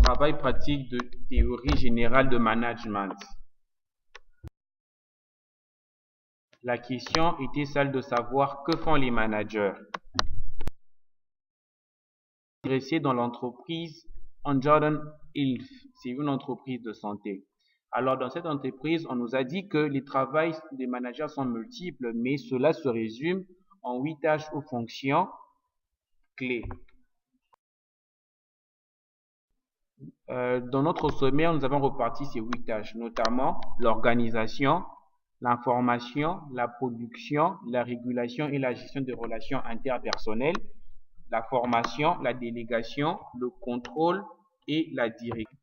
travail pratique de théorie générale de management. La question était celle de savoir que font les managers. Intéressé dans l'entreprise Jordan Health, c'est une entreprise de santé. Alors dans cette entreprise, on nous a dit que les travails des managers sont multiples, mais cela se résume en 8 tâches ou fonctions clés. Dans notre sommaire, nous avons reparti ces 8 tâches, notamment l'organisation, l'information, la production, la régulation et la gestion des relations interpersonnelles, la formation, la délégation, le contrôle et la direction.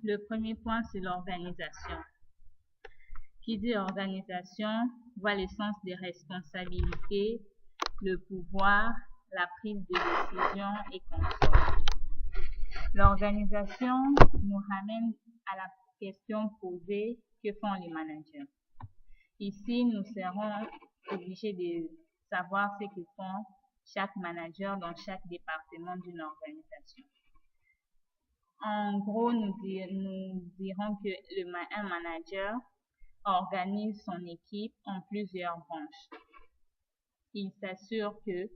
Le premier point, c'est l'organisation. Qui dit organisation voit le sens des responsabilités, le pouvoir, la prise de décision et contrôle. L'organisation nous ramène à la question posée, que font les managers? Ici, nous serons obligés de savoir ce que font chaque manager dans chaque département d'une organisation. En gros, nous dirons que un manager organise son équipe en plusieurs branches. Il s'assure que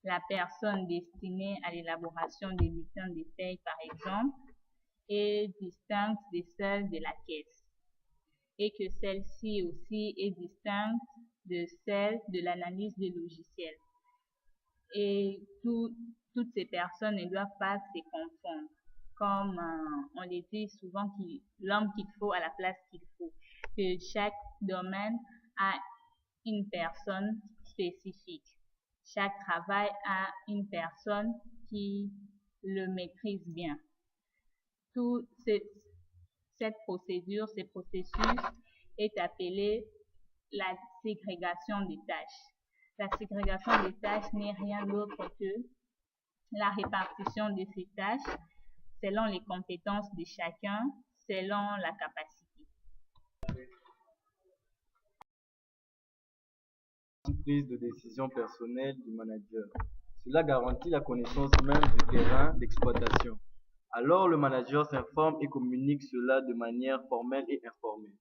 la personne destinée à l'élaboration des bulletins de paie, par exemple, est distincte de celle de la caisse et que celle-ci aussi est distincte de celle de l'analyse des logiciels. Et toutes ces personnes ne doivent pas se confondre. Comme on le dit souvent, l'homme qu'il faut à la place qu'il faut. Que chaque domaine a une personne spécifique. Chaque travail a une personne qui le maîtrise bien. Cette procédure, ce processus est appelé la ségrégation des tâches. La ségrégation des tâches n'est rien d'autre que la répartition de ces tâches selon les compétences de chacun, selon la capacité. Prise de décision personnelle du manager. Cela garantit la connaissance même du terrain d'exploitation. Alors le manager s'informe et communique cela de manière formelle et informelle.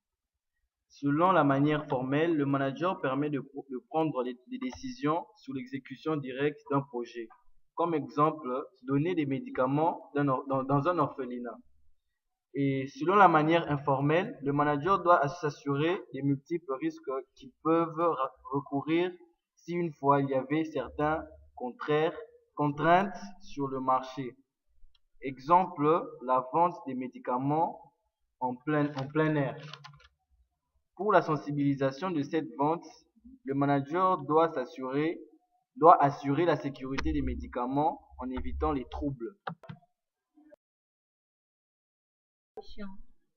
Selon la manière formelle, le manager permet de prendre des décisions sur l'exécution directe d'un projet. Comme exemple, donner des médicaments dans un orphelinat. Et selon la manière informelle, le manager doit s'assurer des multiples risques qui peuvent recourir si une fois il y avait certaines contraintes sur le marché. Exemple, la vente des médicaments en plein air. Pour la sensibilisation de cette vente, le manager doit assurer la sécurité des médicaments en évitant les troubles.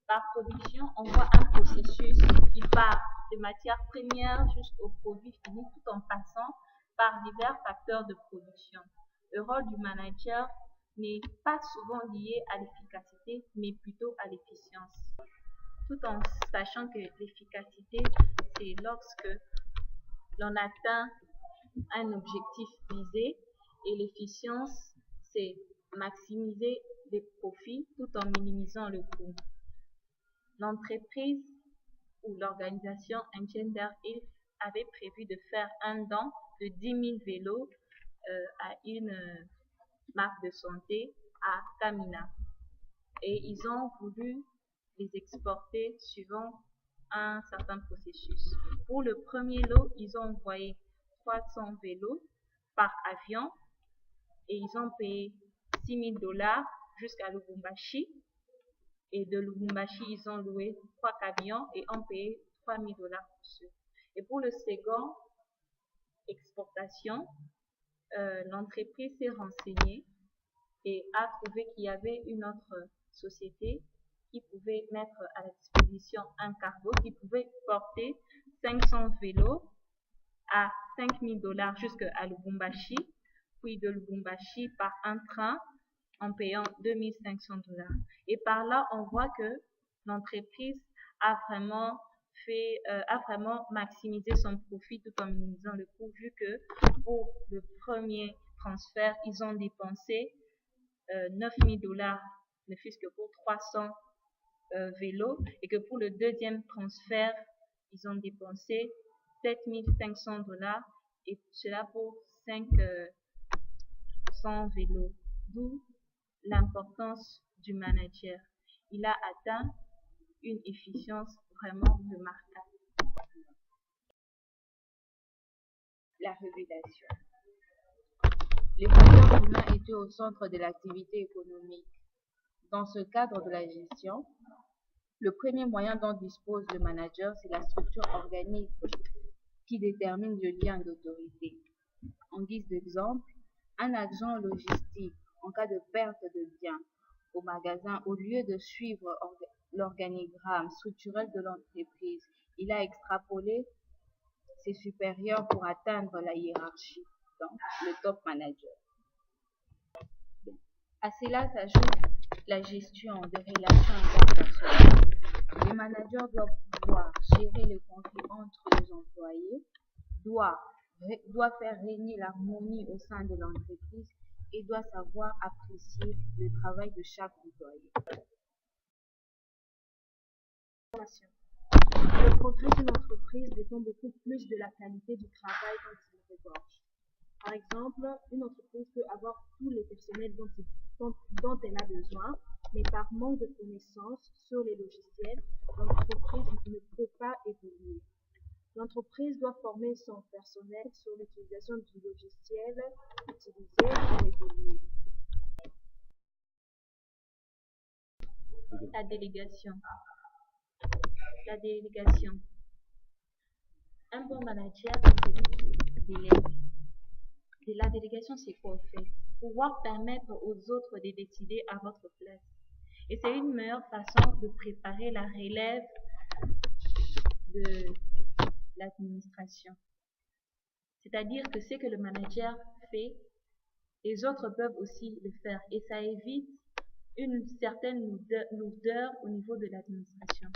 Par production, on voit un processus qui part de matières premières jusqu'au produit fini tout en passant par divers facteurs de production. Le rôle du manager n'est pas souvent lié à l'efficacité, mais plutôt à l'efficience. Tout en sachant que l'efficacité, c'est lorsque l'on atteint un objectif visé et l'efficience, c'est maximiser les profits tout en minimisant le coût. L'entreprise ou l'organisation Engender Health avait prévu de faire un don de 10 000 vélos à une marque de santé à Kamina. Et ils ont voulu les exporter suivant un certain processus. Pour le premier lot, ils ont envoyé 300 vélos par avion et ils ont payé $6 000 jusqu'à Lubumbashi. Et de Lubumbashi, ils ont loué 3 camions et ont payé $3 000 pour ceux. Et pour le second exportation, l'entreprise s'est renseignée et a trouvé qu'il y avait une autre société qui pouvait mettre à la disposition un cargo qui pouvait porter 500 vélos à $5 000 jusqu'à Lubumbashi, puis de Lubumbashi par un train en payant $2 500. Et par là, on voit que l'entreprise a vraiment maximisé son profit tout en minimisant le coût, vu que pour le premier transfert, ils ont dépensé 9 000 $, ne fût-ce que pour 300 vélos, et que pour le deuxième transfert, ils ont dépensé 7 500 $, et cela pour 500 vélos. D'où l'importance du manager. Il a atteint une efficience vraiment remarquable. La révélation. Les facteurs humains étaient au centre de l'activité économique. Dans ce cadre de la gestion, le premier moyen dont dispose le manager, c'est la structure organique qui détermine le lien d'autorité. En guise d'exemple, un agent logistique, en cas de perte de biens au magasin, au lieu de suivre l'organigramme structurel de l'entreprise, il a extrapolé ses supérieurs pour atteindre la hiérarchie, donc le top manager. À cela s'ajoute la gestion des relations interpersonnelles. Le manager doit pouvoir gérer les conflits entre les employés, doit faire régner l'harmonie au sein de l'entreprise et doit savoir apprécier le travail de chaque employé. Le progrès d'une entreprise dépend beaucoup plus de la qualité du travail dont il regorge. Par exemple, une entreprise peut avoir tous les personnels dont elle a besoin, mais par manque de connaissances sur les logiciels, l'entreprise ne peut pas évoluer. L'entreprise doit former son personnel sur l'utilisation du logiciel utilisé pour évoluer. La délégation. La délégation. Un bon manager, c'est celui qui délègue. Et la délégation, c'est quoi en fait? Pouvoir permettre aux autres de décider à votre place. Et c'est une meilleure façon de préparer la relève de l'administration. C'est-à-dire que ce que le manager fait, les autres peuvent aussi le faire. Et ça évite une certaine lourdeur au niveau de l'administration.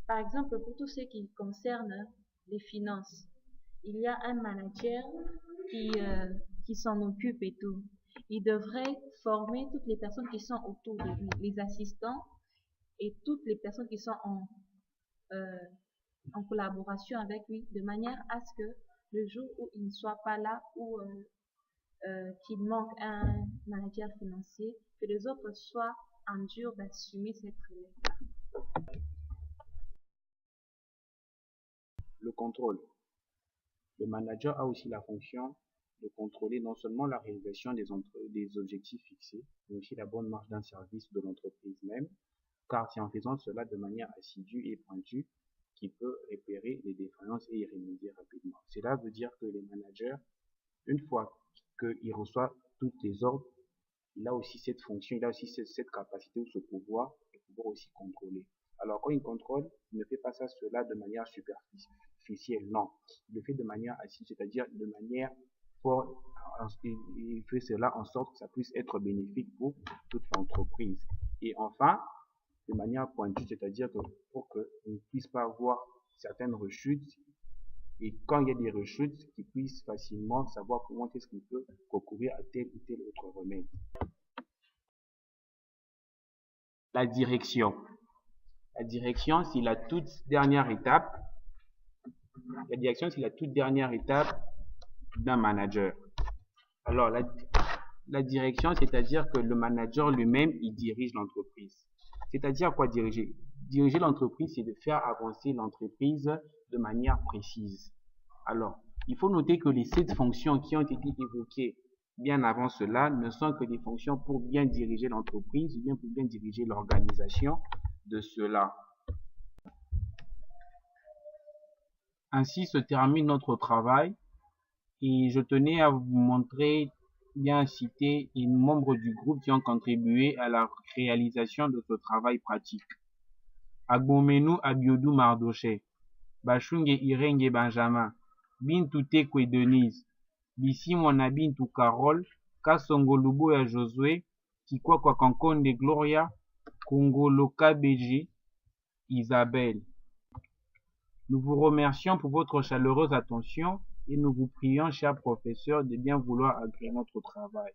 Par exemple, pour tout ce qui concerne les finances, il y a un manager qui s'en occupe et tout. Il devrait former toutes les personnes qui sont autour de lui, les assistants et toutes les personnes qui sont en collaboration avec lui, de manière à ce que le jour où il ne soit pas là ou qu'il manque un manager financier, que les autres soient en mesure d'assumer cette relève. Le contrôle. Le manager a aussi la fonction de contrôler non seulement la réalisation des objectifs fixés, mais aussi la bonne marche d'un service de l'entreprise même, car c'est en faisant cela de manière assidue et pointue qu'il peut repérer les défaillances et y remédier rapidement. Cela veut dire que les managers, une fois qu'il reçoit tous les ordres, il a aussi cette fonction, il a aussi cette capacité ou ce pouvoir de pouvoir aussi contrôler. Alors quand il contrôle, il ne fait pas cela de manière superficielle, non. Il le fait de manière assise, c'est-à-dire de manière forte. Il fait cela en sorte que ça puisse être bénéfique pour toute l'entreprise. Et enfin, de manière pointue, c'est-à-dire que pour qu'on ne puisse pas avoir certaines rechutes, et quand il y a des rechutes, qu'il puisse facilement savoir comment est-ce qu'il peut recourir à tel ou tel autre remède. La direction. La direction, c'est la toute dernière étape. La direction, c'est la toute dernière étape d'un manager. Alors, la direction, c'est-à-dire que le manager lui-même, il dirige l'entreprise. C'est-à-dire quoi diriger? Diriger l'entreprise, c'est de faire avancer l'entreprise de manière précise. Alors, il faut noter que les 7 fonctions qui ont été évoquées bien avant cela ne sont que des fonctions pour bien diriger l'entreprise ou bien pour bien diriger l'organisation de cela. Ainsi se termine notre travail et je tenais à vous montrer, bien citer les membres du groupe qui ont contribué à la réalisation de ce travail pratique. Agbomenu Abiodou Mardoché, Bashunge Irenge Benjamin, Bintou Tekwe Denise, Bisimona Bintou Carole, Kasongo Luboya Josué, Kikwakwa Kankonde Gloria, Kongolo Kabeji, Isabelle. Nous vous remercions pour votre chaleureuse attention et nous vous prions, chers professeurs, de bien vouloir agréer notre travail.